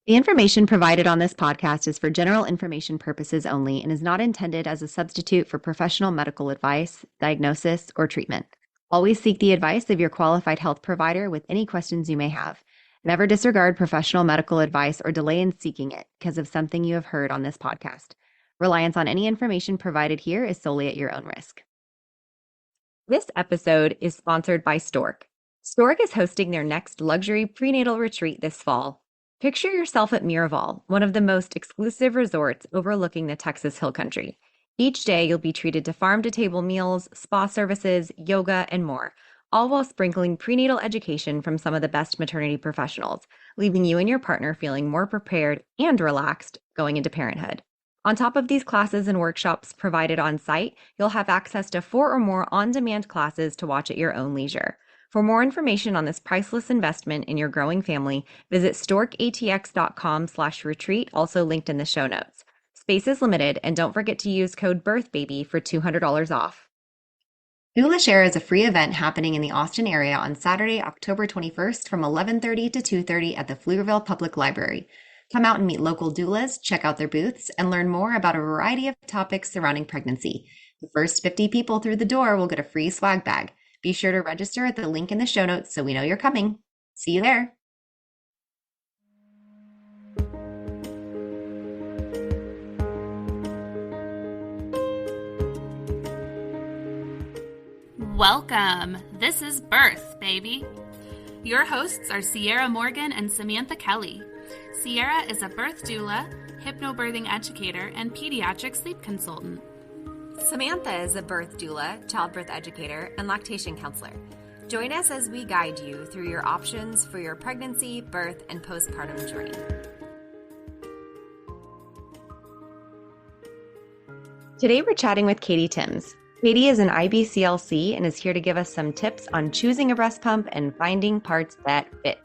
The information provided on this podcast is for general information purposes only and is not intended as a substitute for professional medical advice, diagnosis, or treatment. Always seek the advice of your qualified health provider with any questions you may have. Never disregard professional medical advice or delay in seeking it because of something you have heard on this podcast. Reliance on any information provided here is solely at your own risk. This episode is sponsored by Stork. Stork is hosting their next luxury prenatal retreat this fall. Picture yourself at Miraval, one of the most exclusive resorts overlooking the Texas Hill Country. Each day, you'll be treated to farm-to-table meals, spa services, yoga, and more, all while sprinkling prenatal education from some of the best maternity professionals, leaving you and your partner feeling more prepared and relaxed going into parenthood. On top of these classes and workshops provided on site, you'll have access to 4 or more on-demand classes to watch at your own leisure. For more information on this priceless investment in your growing family, visit storkatx.com/retreat, also linked in the show notes. Space is limited, and don't forget to use code BIRTHBABY for $200 off. Doula Share is a free event happening in the Austin area on Saturday, October 21st from 11:30 to 2:30 at the Pflugerville Public Library. Come out and meet local doulas, check out their booths, and learn more about a variety of topics surrounding pregnancy. The first 50 people through the door will get a free swag bag. Be sure to register at the link in the show notes so we know you're coming. See you there. Welcome. This is Birth, baby. Your hosts are Sierra Morgan and Samantha Kelly. Sierra is a birth doula, hypnobirthing educator, and pediatric sleep consultant. Samantha is a birth doula, childbirth educator, and lactation counselor. Join us as we guide you through your options for your pregnancy, birth, and postpartum journey. Today we're chatting with Katie Timms. Katie is an IBCLC and is here to give us some tips on choosing a breast pump and finding parts that fit.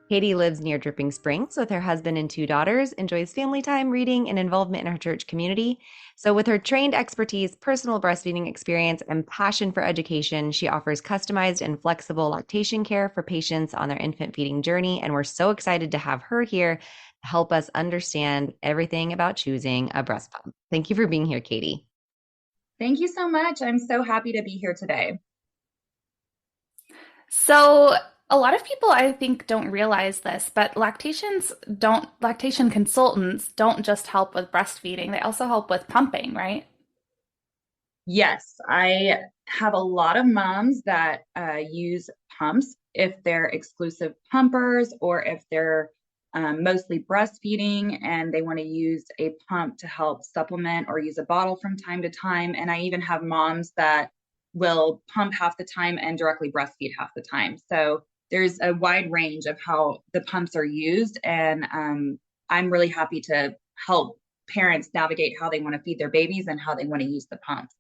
Katie lives near Dripping Springs with her husband and 2 daughters, enjoys family time, reading, and involvement in her church community. So with her trained expertise, personal breastfeeding experience, and passion for education, she offers customized and flexible lactation care for patients on their infant feeding journey. And we're so excited to have her here to help us understand everything about choosing a breast pump. Thank you for being here, Katie. Thank you so much. I'm so happy to be here today. So, a lot of people, I think, don't realize this, but lactation consultants don't just help with breastfeeding. They also help with pumping, right? Yes, I have a lot of moms that use pumps if they're exclusive pumpers or if they're mostly breastfeeding and they want to use a pump to help supplement or use a bottle from time to time. And I even have moms that will pump half the time and directly breastfeed half the time. So there's a wide range of how the pumps are used. And I'm really happy to help parents navigate how they want to feed their babies and how they want to use the pump.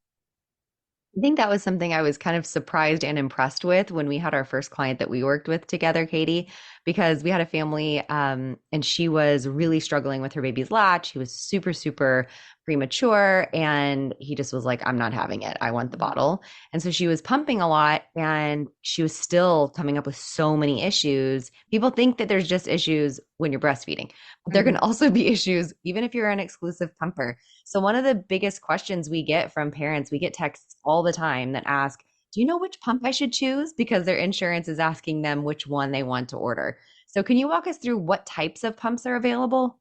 I think that was something I was kind of surprised and impressed with when we had our first client that we worked with together, Katie, because we had a family and she was really struggling with her baby's latch. He was super, super premature and he just was like, I'm not having it. I want the bottle. And so she was pumping a lot and she was still coming up with so many issues. People think that there's just issues when you're breastfeeding, but there can also be issues even if you're an exclusive pumper. So one of the biggest questions we get from parents, we get texts all the time that ask, do you know which pump I should choose? Because their insurance is asking them which one they want to order. So can you walk us through what types of pumps are available?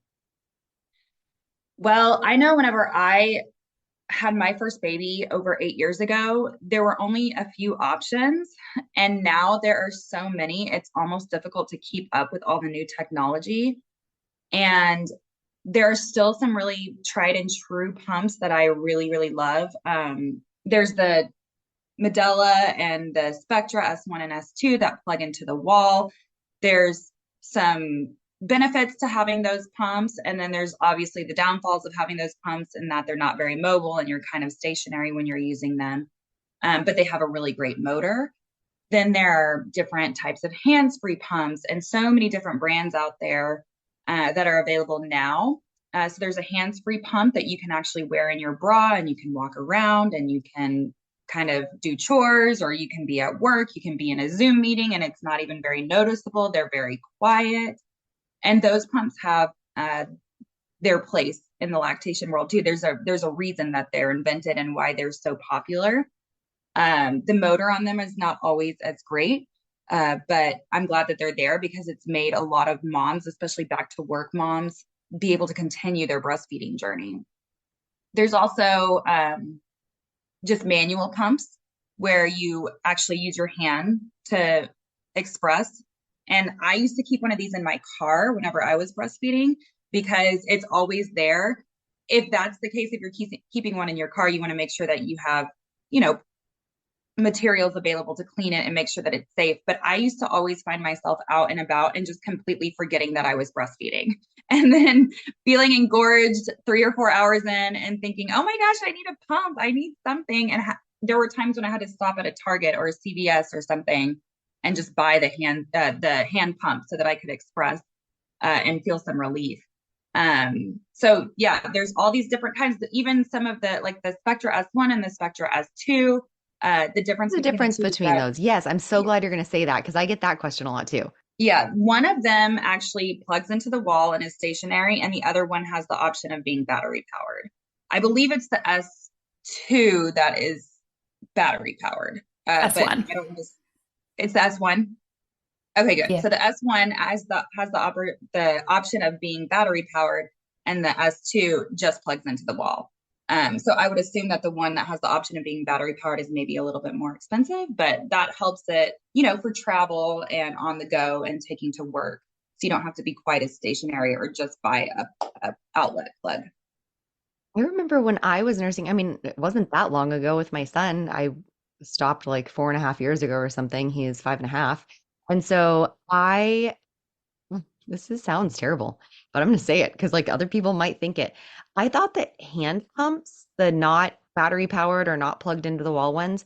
Well, I know whenever I had my first baby over 8 years ago, there were only a few options. And now there are so many, it's almost difficult to keep up with all the new technology. And there are still some really tried and true pumps that I really, really love. There's the Medela and the Spectra S1 and S2 that plug into the wall. There's some benefits to having those pumps. And then there's obviously the downfalls of having those pumps in that they're not very mobile and you're kind of stationary when you're using them. But they have a really great motor. Then there are different types of hands-free pumps and so many different brands out there that are available now. So there's a hands-free pump that you can actually wear in your bra and you can walk around and you can kind of do chores, or you can be at work, you can be in a Zoom meeting and it's not even very noticeable. They're very quiet. And those pumps have their place in the lactation world too. There's a reason that they're invented and why they're so popular. The motor on them is not always as great, but I'm glad that they're there because it's made a lot of moms, especially back to work moms, be able to continue their breastfeeding journey. There's also just manual pumps where you actually use your hand to express. And I used to keep one of these in my car whenever I was breastfeeding because it's always there. If that's the case, if you're keeping one in your car, you want to make sure that you have, materials available to clean it and make sure that it's safe. But I used to always find myself out and about and just completely forgetting that I was breastfeeding and then feeling engorged 3 or 4 hours in and thinking, oh my gosh, I need a pump. I need something. And there were times when I had to stop at a Target or a CVS or something and just buy the hand pump so that I could express and feel some relief. So yeah, there's all these different kinds, even some of the Spectra S1 and the Spectra S2. The difference between those. Yes, I'm so glad you're going to say that because I get that question a lot too. Yeah, one of them actually plugs into the wall and is stationary, and the other one has the option of being battery powered. I believe it's the S2 that is battery powered. S1. But it's the S1. Okay, good. Yeah. So the S1 has the option of being battery powered, and the S2 just plugs into the wall. So I would assume that the one that has the option of being battery powered is maybe a little bit more expensive, but that helps it, for travel and on the go and taking to work. So you don't have to be quite as stationary or just buy a outlet plug. I remember when I was nursing, it wasn't that long ago with my son. I stopped like 4.5 years ago or something. He is 5.5. And so sounds terrible, but I'm going to say it because other people might think it. I thought that hand pumps, the not battery powered or not plugged into the wall ones,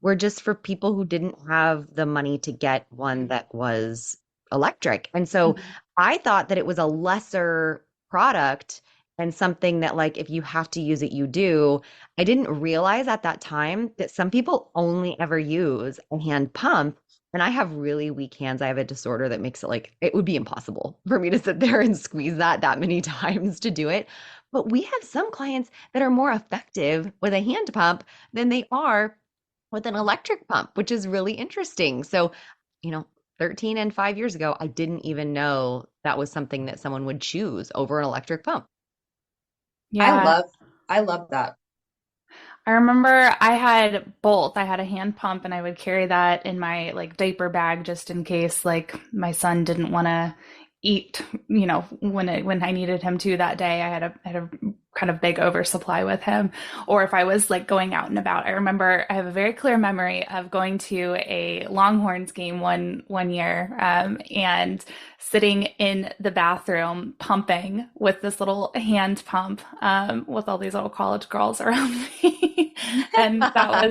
were just for people who didn't have the money to get one that was electric. And so I thought that it was a lesser product and something that if you have to use it, you do. I didn't realize at that time that some people only ever use a hand pump. And I have really weak hands. I have a disorder that makes it it would be impossible for me to sit there and squeeze that many times to do it. But we have some clients that are more effective with a hand pump than they are with an electric pump, which is really interesting. So, 13 and 5 years ago, I didn't even know that was something that someone would choose over an electric pump. Yeah. I love that. I remember I had both. I had a hand pump and I would carry that in my diaper bag just in case my son didn't want to eat, when I needed him to that day. I had a kind of big oversupply with him, or if I was going out and about. I remember I have a very clear memory of going to a Longhorns game one year, and sitting in the bathroom pumping with this little hand pump, with all these little college girls around me. And that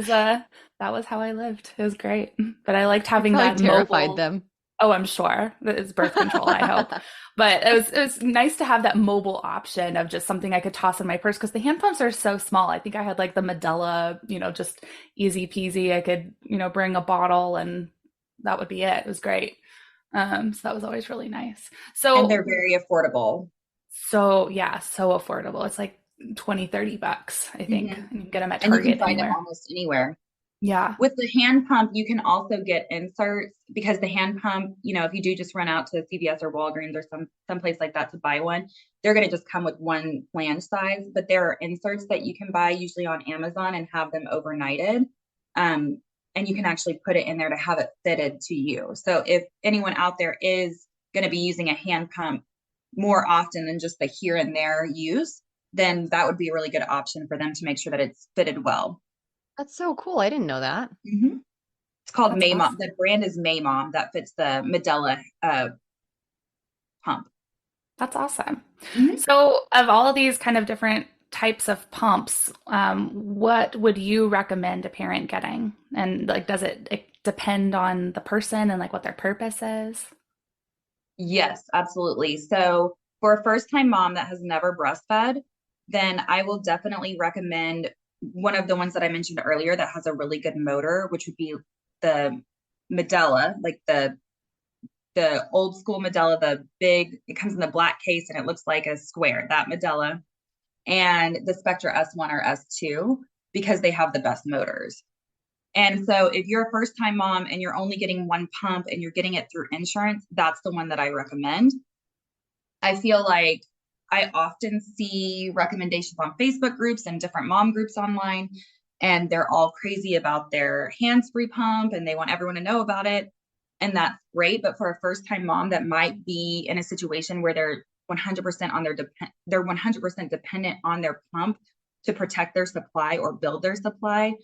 was how I lived. It was great. But I liked having that terrified mobile. them. Oh, I'm sure. It's birth control, I hope. But it was nice to have that mobile option of just something I could toss in my purse because the hand pumps are so small. I think I had the Medela, just easy peasy. I could, bring a bottle and that would be it. It was great. So that was always really nice. And they're very affordable. So yeah, so affordable. It's $20-$30, I think. You can get them at Target. And you can find them almost anywhere. Yeah. With the hand pump, you can also get inserts because the hand pump, if you do just run out to CVS or Walgreens or someplace like that to buy one, they're going to just come with one flange size. But there are inserts that you can buy usually on Amazon and have them overnighted. And you can actually put it in there to have it fitted to you. So if anyone out there is going to be using a hand pump more often than just the here and there use, then that would be a really good option for them to make sure that it's fitted well. That's so cool. I didn't know that. Mm-hmm. It's called Maymom. Awesome. The brand is Maymom. That fits the Medela pump. That's awesome. Mm-hmm. So of all of these kind of different types of pumps, what would you recommend a parent getting? And does it depend on the person and what their purpose is? Yes, absolutely. So for a first-time mom that has never breastfed, then I will definitely recommend one of the ones that I mentioned earlier that has a really good motor, which would be the Medela, the the old school Medela, the big, it comes in the black case and it looks like a square, that Medela, and the Spectra S1 or S2, because they have the best motors. And so if you're a first time mom and you're only getting one pump and you're getting it through insurance, that's the one that I recommend. I feel like I often see recommendations on Facebook groups and different mom groups online, and they're all crazy about their hands-free pump and they want everyone to know about it. And that's great. But for a first-time mom that might be in a situation where they're 100% on they're 100% dependent on their pump to protect their supply or build their supply,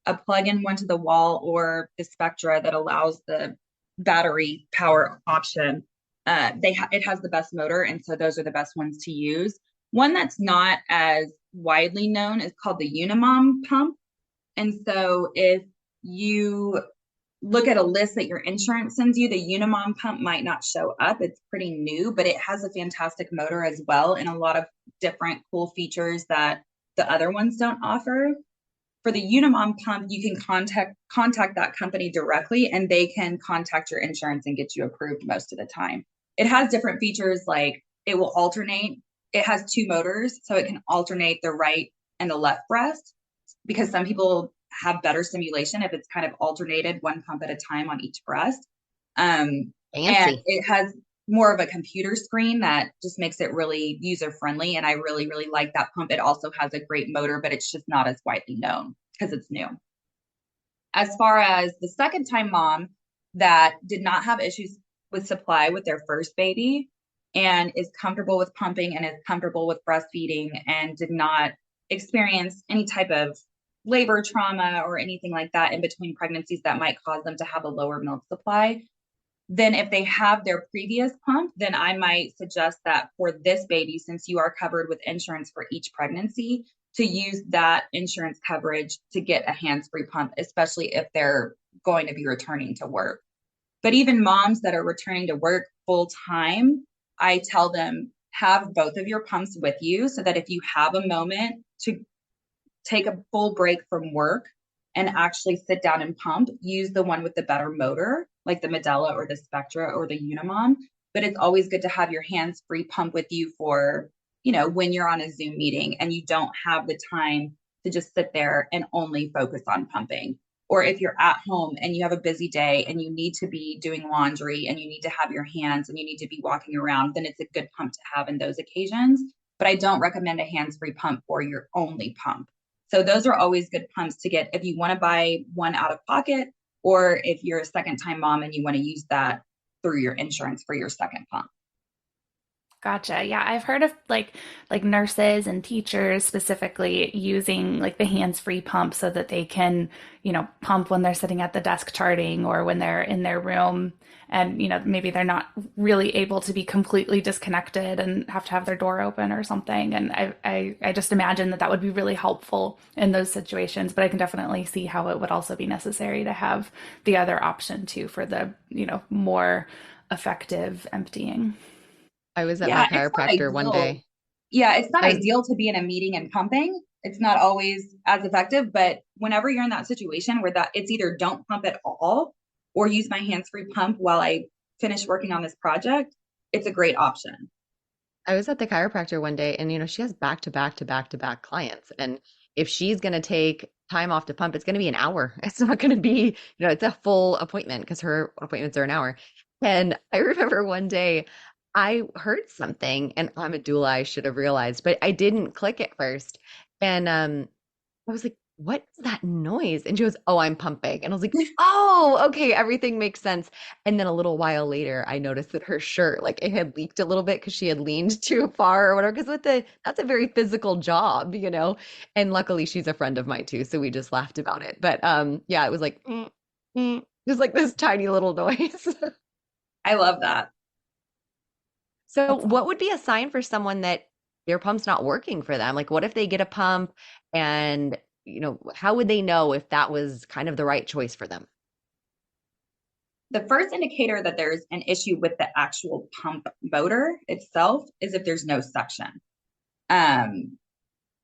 a plug-in one to the wall or the Spectra that allows the battery power option, it has the best motor, and so those are the best ones to use. One that's not as widely known is called the Unimom pump. And so if you look at a list that your insurance sends you, the Unimom pump might not show up. It's pretty new, but it has a fantastic motor as well and a lot of different cool features that the other ones don't offer. For the Unimom pump, you can contact that company directly and they can contact your insurance and get you approved most of the time. It has different features like it will alternate. It has two motors, so it can alternate the right and the left breast because some people have better stimulation if it's kind of alternated one pump at a time on each breast. And it has more of a computer screen that just makes it really user friendly. And I really, really like that pump. It also has a great motor, but it's just not as widely known because it's new. As far as the second time mom that did not have issues with supply with their first baby and is comfortable with pumping and is comfortable with breastfeeding and did not experience any type of labor trauma or anything like that in between pregnancies that might cause them to have a lower milk supply, then if they have their previous pump, then I might suggest that for this baby, since you are covered with insurance for each pregnancy, to use that insurance coverage to get a hands-free pump, especially if they're going to be returning to work. But even moms that are returning to work full time, I tell them have both of your pumps with you so that if you have a moment to take a full break from work and actually sit down and pump, use the one with the better motor, like the Medela or the Spectra or the Unimom. But it's always good to have your hands-free pump with you for, when you're on a Zoom meeting and you don't have the time to just sit there and only focus on pumping. Or if you're at home and you have a busy day and you need to be doing laundry and you need to have your hands and you need to be walking around, then it's a good pump to have in those occasions. But I don't recommend a hands-free pump for your only pump. So those are always good pumps to get if you want to buy one out of pocket, or if you're a second time mom and you want to use that through your insurance for your second pump. Gotcha. Yeah, I've heard of like nurses and teachers specifically using like the hands-free pump so that they can, pump when they're sitting at the desk charting or when they're in their room and, maybe they're not really able to be completely disconnected and have to have their door open or something. And I just imagine that would be really helpful in those situations, but I can definitely see how it would also be necessary to have the other option too for the, more effective emptying. I was at my chiropractor one day. Yeah, it's not ideal to be in a meeting and pumping. It's not always as effective, but whenever you're in that situation where it's either don't pump at all or use my hands-free pump while I finish working on this project, it's a great option. I was at the chiropractor one day and, she has back to back to back to back clients. And if she's going to take time off to pump, it's going to be an hour. It's not going to be, it's a full appointment because her appointments are an hour. And I remember one day I heard something, and I'm a doula, I should have realized, but I didn't click at first. And I was like, what is that noise? And she goes, oh, I'm pumping. And I was like, oh, okay, everything makes sense. And then a little while later, I noticed that her shirt, like it had leaked a little bit because she had leaned too far or whatever. Because that's a very physical job, And luckily, she's a friend of mine too, so we just laughed about it. But yeah, it was like, just like this tiny little noise. I love that. So what would be a sign for someone that their pump's not working for them? Like, what if they get a pump and, how would they know if that was kind of the right choice for them? The first indicator that there's an issue with the actual pump motor itself is if there's no suction.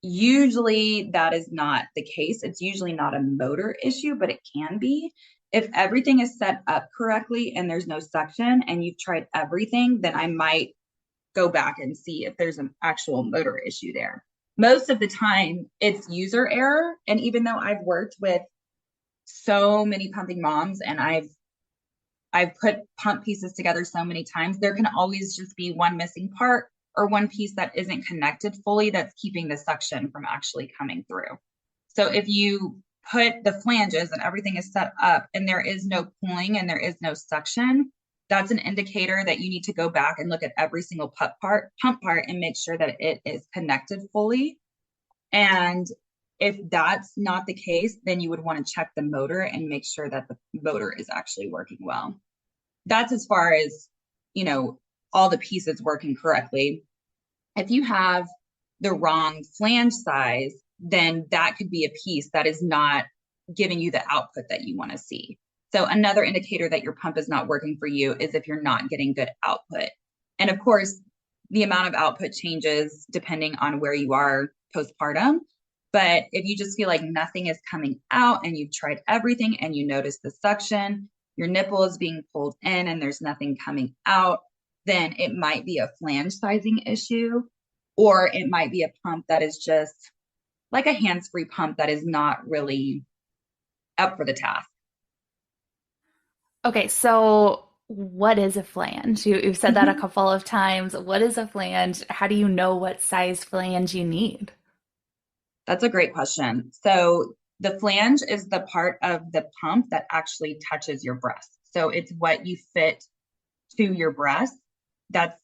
Usually that is not the case. It's usually not a motor issue, but it can be. If everything is set up correctly and there's no suction and you've tried everything, then I might go back and see if there's an actual motor issue there. Most of the time it's user error. And even though I've worked with so many pumping moms and I've put pump pieces together so many times, there can always just be one missing part or one piece that isn't connected fully that's keeping the suction from actually coming through. So if you put the flanges and everything is set up and there is no pulling and there is no suction, that's an indicator that you need to go back and look at every single pump part and make sure that it is connected fully. And if that's not the case, then you would want to check the motor and make sure that the motor is actually working well. That's as far as, all the pieces working correctly. If you have the wrong flange size, then that could be a piece that is not giving you the output that you want to see. So another indicator that your pump is not working for you is if you're not getting good output. And of course, the amount of output changes depending on where you are postpartum. But if you just feel like nothing is coming out and you've tried everything and you notice the suction, your nipple is being pulled in and there's nothing coming out, then it might be a flange sizing issue, or it might be a pump that is just like a hands-free pump that is not really up for the task. Okay, so what is a flange? You've said that a couple of times. What is a flange? How do you know what size flange you need? That's a great question. So the flange is the part of the pump that actually touches your breast. So it's what you fit to your breast that's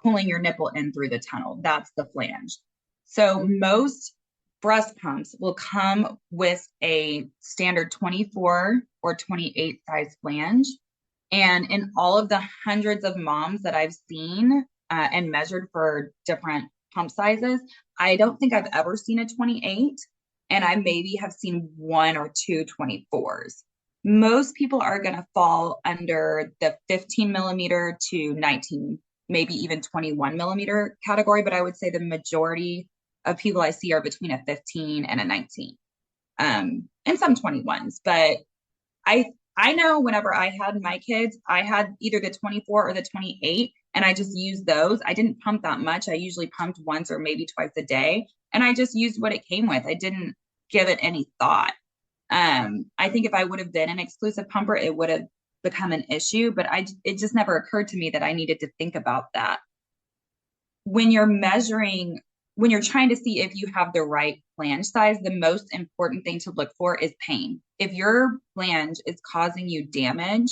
pulling your nipple in through the tunnel. That's the flange. So most breast pumps will come with a standard 24 or 28 size flange. And in all of the hundreds of moms that I've seen and measured for different pump sizes, I don't think I've ever seen a 28, and I maybe have seen one or two 24s. Most people are going to fall under the 15 millimeter to 19, maybe even 21 millimeter category, but I would say the majority of people I see are between a 15 and a 19, and some 21s. But I know whenever I had my kids, I had either the 24 or the 28, and I just used those. I didn't pump that much. I usually pumped once or maybe twice a day, and I just used what it came with. I didn't give it any thought. I think if I would have been an exclusive pumper, it would have become an issue, but it just never occurred to me that I needed to think about that. When you're trying to see if you have the right flange size, the most important thing to look for is pain. If your flange is causing you damage,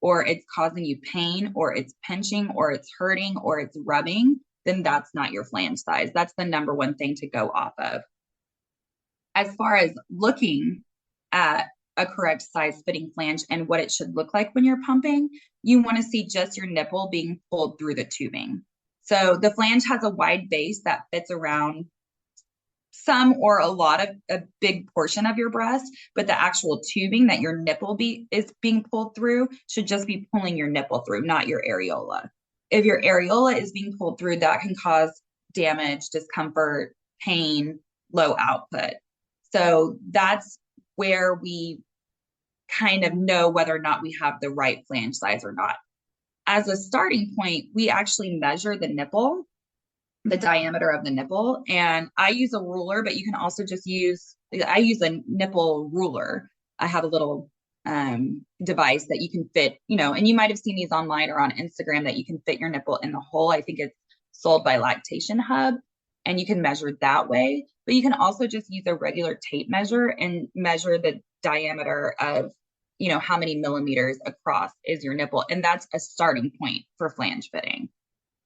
or it's causing you pain, or it's pinching, or it's hurting, or it's rubbing, then that's not your flange size. That's the number one thing to go off of. As far as looking at a correct size fitting flange and what it should look like when you're pumping, you want to see just your nipple being pulled through the tubing. So the flange has a wide base that fits around some or a lot of a big portion of your breast, but the actual tubing that your nipple is being pulled through should just be pulling your nipple through, not your areola. If your areola is being pulled through, that can cause damage, discomfort, pain, low output. So that's where we kind of know whether or not we have the right flange size or not. As a starting point, we actually measure the nipple, the diameter of the nipple, and I use a ruler, but you can also just I use a nipple ruler. I have a little device that you can fit, and you might have seen these online or on Instagram that you can fit your nipple in the hole. I think it's sold by Lactation Hub, and you can measure that way. But you can also just use a regular tape measure and measure the diameter of, how many millimeters across is your nipple. And that's a starting point for flange fitting.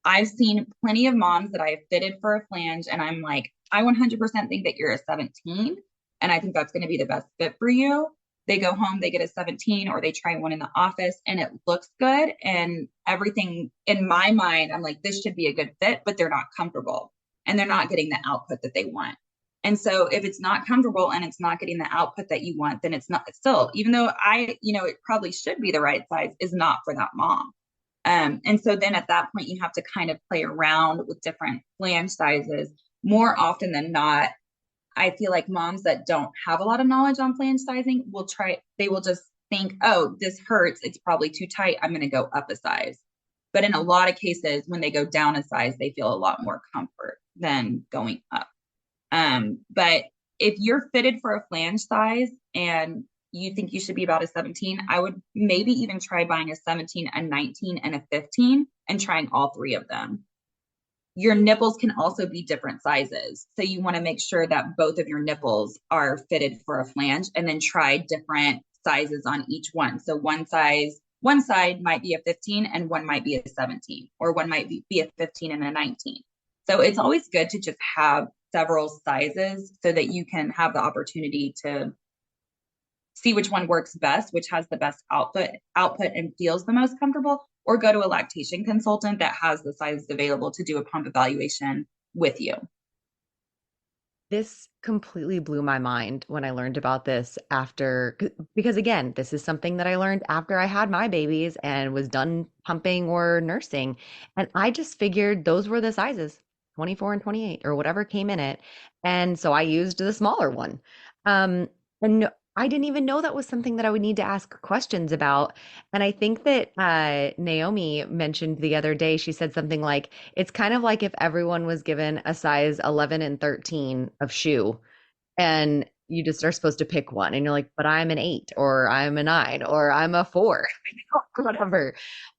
I've seen plenty of moms that I have fitted for a flange, and I'm like, I 100% think that you're a 17, and I think that's going to be the best fit for you. They go home, they get a 17, or they try one in the office, and it looks good. And everything in my mind, I'm like, this should be a good fit, but they're not comfortable, and they're not getting the output that they want. And so if it's not comfortable and it's not getting the output that you want, then it's still, even though it probably should be the right size, is not for that mom. And so then at that point, you have to kind of play around with different flange sizes. More often than not, I feel like moms that don't have a lot of knowledge on flange sizing they will just think, oh, this hurts, it's probably too tight, I'm going to go up a size. But in a lot of cases, when they go down a size, they feel a lot more comfort than going up. But if you're fitted for a flange size and you think you should be about a 17, I would maybe even try buying a 17, a 19, and a 15 and trying all three of them. Your nipples can also be different sizes. So you want to make sure that both of your nipples are fitted for a flange and then try different sizes on each one. So one side might be a 15 and one might be a 17, or one might be a 15 and a 19. So it's always good to just have several sizes so that you can have the opportunity to see which one works best, which has the best output and feels the most comfortable, or go to a lactation consultant that has the sizes available to do a pump evaluation with you. This completely blew my mind when I learned about this because again, this is something that I learned after I had my babies and was done pumping or nursing. And I just figured those were the sizes, 24 and 28 or whatever came in it. And so I used the smaller one. And I didn't even know that was something that I would need to ask questions about. And I think that Naomi mentioned the other day, she said something like, it's kind of like if everyone was given a size 11 and 13 of shoe, and you just are supposed to pick one. And you're like, but I'm an 8, or I'm a 9, or I'm a 4, whatever.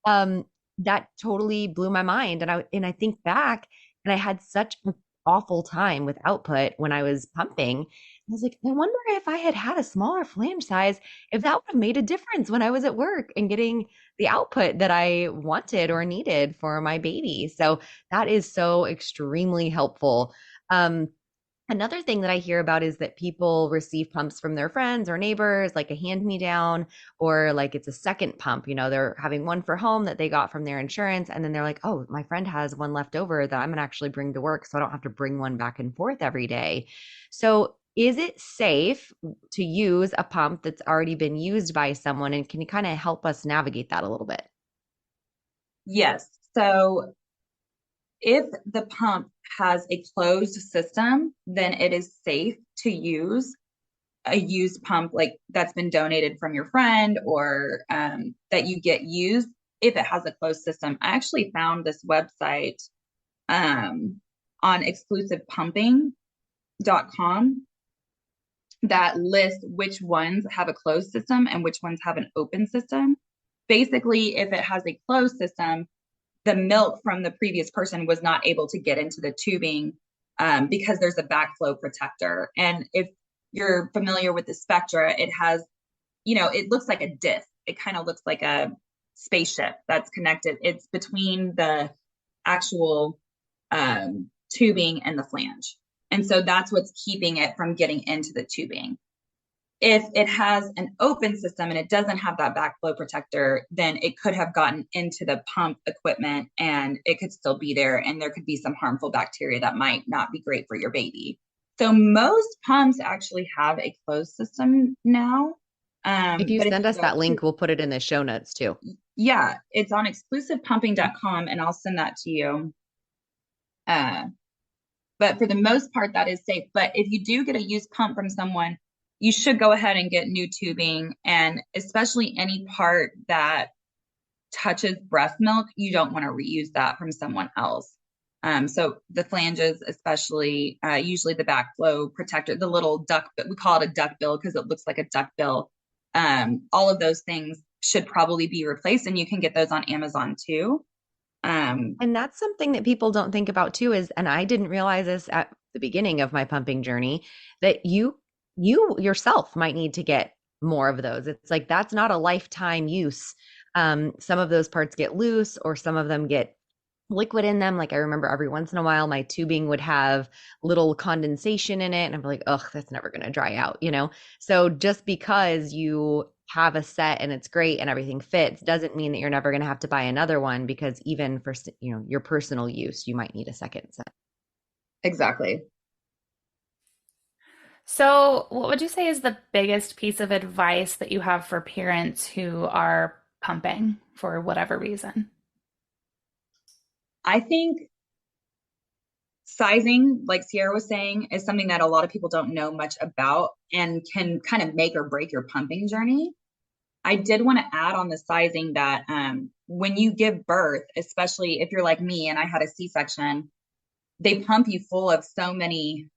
That totally blew my mind. And I think back, and I had such an awful time with output when I was pumping. I was like, I wonder if I had a smaller flange size, if that would have made a difference when I was at work and getting the output that I wanted or needed for my baby. So that is so extremely helpful. Another thing that I hear about is that people receive pumps from their friends or neighbors, like a hand-me-down, or like it's a second pump. They're having one for home that they got from their insurance. And then they're like, oh, my friend has one left over that I'm going to actually bring to work, so I don't have to bring one back and forth every day. So is it safe to use a pump that's already been used by someone? And can you kind of help us navigate that a little bit? Yes. So if the pump has a closed system, then it is safe to use a used pump like that's been donated from your friend, or that you get used if it has a closed system. I actually found this website on exclusivepumping.com that lists which ones have a closed system and which ones have an open system. Basically, if it has a closed system, the milk from the previous person was not able to get into the tubing because there's a backflow protector. And if you're familiar with the Spectra, it has, it looks like a disc. It kind of looks like a spaceship that's connected. It's between the actual tubing and the flange. And so that's what's keeping it from getting into the tubing. If it has an open system and it doesn't have that backflow protector, then it could have gotten into the pump equipment and it could still be there. And there could be some harmful bacteria that might not be great for your baby. So most pumps actually have a closed system now. If you send us that link, we'll put it in the show notes too. Yeah, it's on exclusivepumping.com and I'll send that to you. But for the most part, that is safe. But if you do get a used pump from someone, you should go ahead and get new tubing, and especially any part that touches breast milk, you don't want to reuse that from someone else. So the flanges, especially, usually the backflow protector, the little duck, we call it a duck bill because it looks like a duck bill. All of those things should probably be replaced, and you can get those on Amazon too. And that's something that people don't think about too, and I didn't realize this at the beginning of my pumping journey, that you yourself might need to get more of those. It's like, that's not a lifetime use. Some of those parts get loose, or some of them get liquid in them. Like, I remember every once in a while, my tubing would have little condensation in it, and I'm like, ugh, that's never going to dry out, So just because you have a set and it's great and everything fits doesn't mean that you're never going to have to buy another one, because even for, your personal use, you might need a second set. Exactly. So, what would you say is the biggest piece of advice that you have for parents who are pumping for whatever reason? I think sizing, like Sierra was saying, is something that a lot of people don't know much about and can kind of make or break your pumping journey. I did want to add on the sizing that when you give birth, especially if you're like me and I had a C-section, they pump you full of so many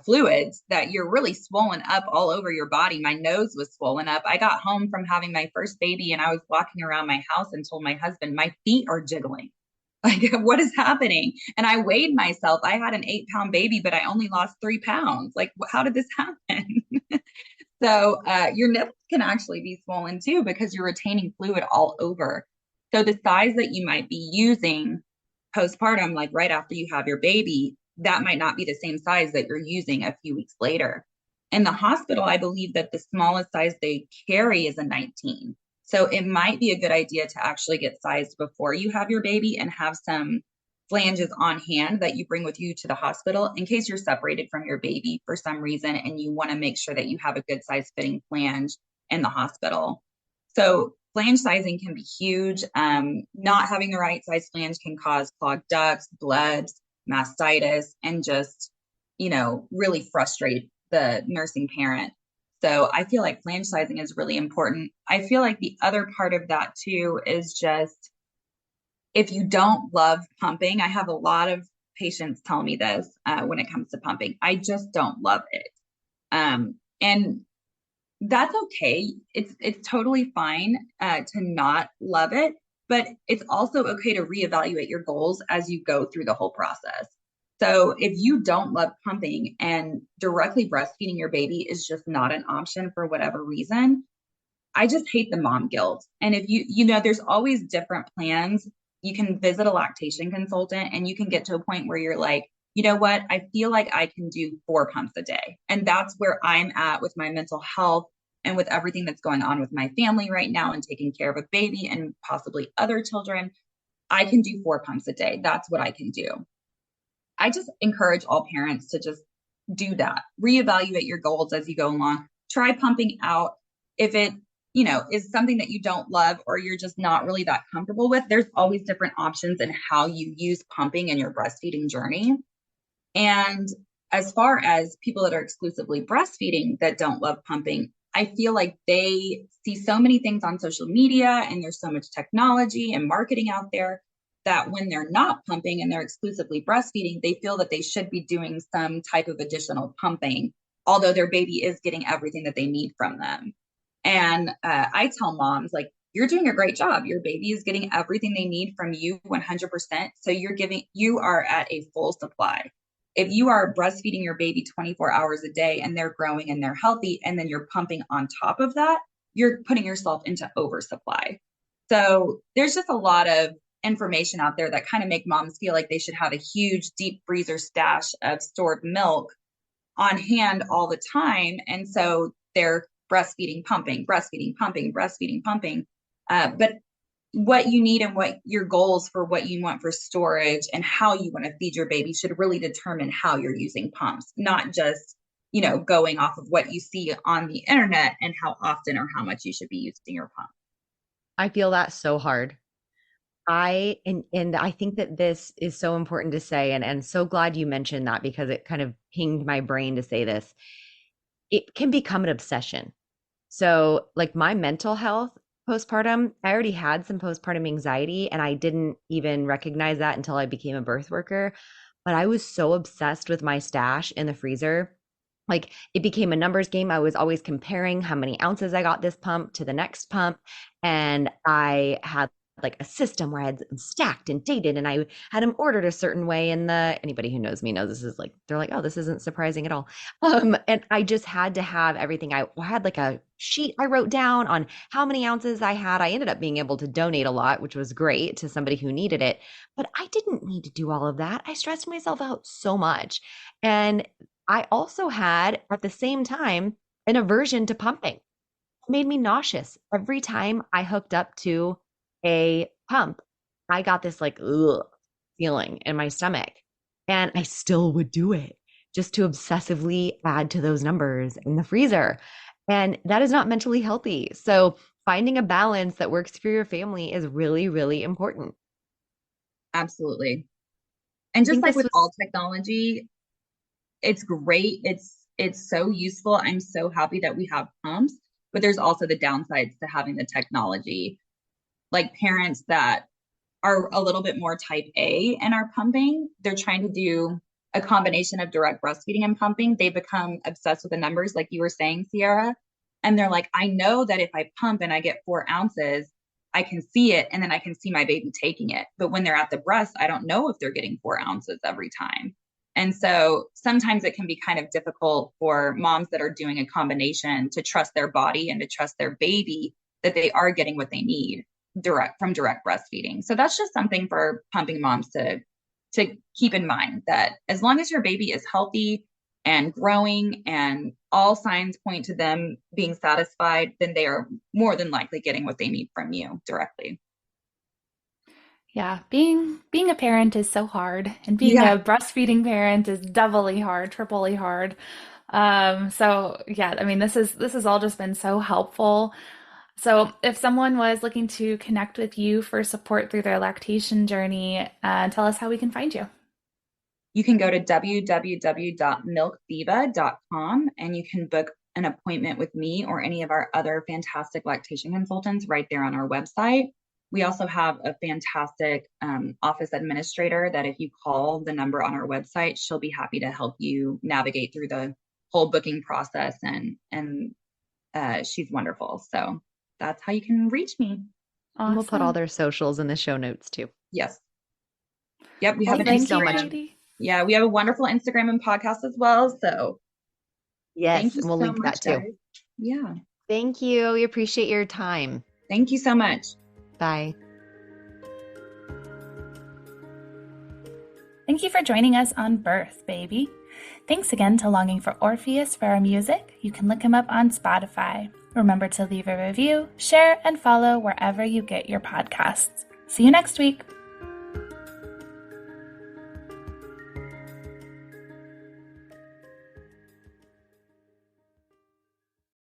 fluids that you're really swollen up all over your body. My nose was swollen up. I got home from having my first baby and I was walking around my house and told my husband, my feet are jiggling. Like, what is happening? And I weighed myself. I had an 8-pound baby, but I only lost 3 pounds. Like, how did this happen? So your nipples can actually be swollen too because you're retaining fluid all over. So the size that you might be using postpartum, like right after you have your baby, that might not be the same size that you're using a few weeks later. In the hospital, I believe that the smallest size they carry is a 19. So it might be a good idea to actually get sized before you have your baby and have some flanges on hand that you bring with you to the hospital in case you're separated from your baby for some reason and you want to make sure that you have a good size fitting flange in the hospital. So flange sizing can be huge. Not having the right size flange can cause clogged ducts, blebs, mastitis, and just, really frustrate the nursing parent. So I feel like flange sizing is really important. I feel like the other part of that too is just if you don't love pumping, I have a lot of patients tell me this when it comes to pumping. I just don't love it. And that's okay. It's totally fine to not love it, but it's also okay to reevaluate your goals as you go through the whole process. So if you don't love pumping and directly breastfeeding your baby is just not an option for whatever reason, I just hate the mom guilt. And if there's always different plans. You can visit a lactation consultant and you can get to a point where you're like, you know what? I feel like I can do 4 pumps a day. And that's where I'm at with my mental health and with everything that's going on with my family right now and taking care of a baby and possibly other children. I can do 4 pumps a day. That's what I can do. I just encourage all parents to just do that. Reevaluate your goals as you go along. Try pumping out. If it is something that you don't love or you're just not really that comfortable with, there's always different options in how you use pumping in your breastfeeding journey. And as far as people that are exclusively breastfeeding that don't love pumping, I feel like they see so many things on social media and there's so much technology and marketing out there that when they're not pumping and they're exclusively breastfeeding, they feel that they should be doing some type of additional pumping, although their baby is getting everything that they need from them. And I tell moms, like, you're doing a great job. Your baby is getting everything they need from you 100%. So you are at a full supply. If you are breastfeeding your baby 24 hours a day and they're growing and they're healthy, and then you're pumping on top of that, you're putting yourself into oversupply. So there's just a lot of information out there that kind of make moms feel like they should have a huge deep freezer stash of stored milk on hand all the time. And so they're breastfeeding, pumping, breastfeeding, pumping, breastfeeding, pumping. But what you need and what your goals for what you want for storage and how you want to feed your baby should really determine how you're using pumps, not just, going off of what you see on the internet and how often or how much you should be using your pump. I feel that so hard. And I think that this is so important to say, and so glad you mentioned that because it kind of pinged my brain to say this. It can become an obsession. So like my mental health postpartum, I already had some postpartum anxiety and I didn't even recognize that until I became a birth worker. But I was so obsessed with my stash in the freezer. Like it became a numbers game. I was always comparing how many ounces I got this pump to the next pump. And I had like a system where I had them stacked and dated and I had them ordered a certain way. And anybody who knows me knows this is like, they're like, oh, this isn't surprising at all. And I just had to have everything. I had like a sheet I wrote down on how many ounces I had. I ended up being able to donate a lot, which was great to somebody who needed it. But I didn't need to do all of that. I stressed myself out so much. And I also had at the same time an aversion to pumping. It made me nauseous every time I hooked up to a pump. I got this like ugh feeling in my stomach, and I still would do it just to obsessively add to those numbers in the freezer. And that is not mentally healthy. So finding a balance that works for your family is really, really important. Absolutely. And just like with all technology, it's great. It's so useful. I'm so happy that we have pumps, but there's also the downsides to having the technology. Like parents that are a little bit more type A and are pumping, they're trying to do a combination of direct breastfeeding and pumping. They become obsessed with the numbers, like you were saying, Sierra. And they're like, I know that if I pump and I get 4 ounces, I can see it and then I can see my baby taking it. But when they're at the breast, I don't know if they're getting 4 ounces every time. And so sometimes it can be kind of difficult for moms that are doing a combination to trust their body and to trust their baby that they are getting what they need direct breastfeeding. So that's just something for pumping moms to keep in mind, that as long as your baby is healthy and growing and all signs point to them being satisfied, then they are more than likely getting what they need from you directly. Yeah, being a parent is so hard, and being a breastfeeding parent is doubly hard, triply hard. So yeah, I mean, this has all just been so helpful. So if someone was looking to connect with you for support through their lactation journey, tell us how we can find you. You can go to www.milkdiva.com and you can book an appointment with me or any of our other fantastic lactation consultants right there on our website. We also have a fantastic office administrator that if you call the number on our website, she'll be happy to help you navigate through the whole booking process, and she's wonderful. So that's how you can reach me. Awesome. And we'll put all their socials in the show notes too. Yes. Yep. We have thank you so much. Yeah, we have a wonderful Instagram and podcast as well. So yes, and we'll link that too. Guys. Yeah. Thank you. We appreciate your time. Thank you so much. Bye. Thank you for joining us on Birth, Baby. Thanks again to Longing for Orpheus for our music. You can look him up on Spotify. Remember to leave a review, share, and follow wherever you get your podcasts. See you next week.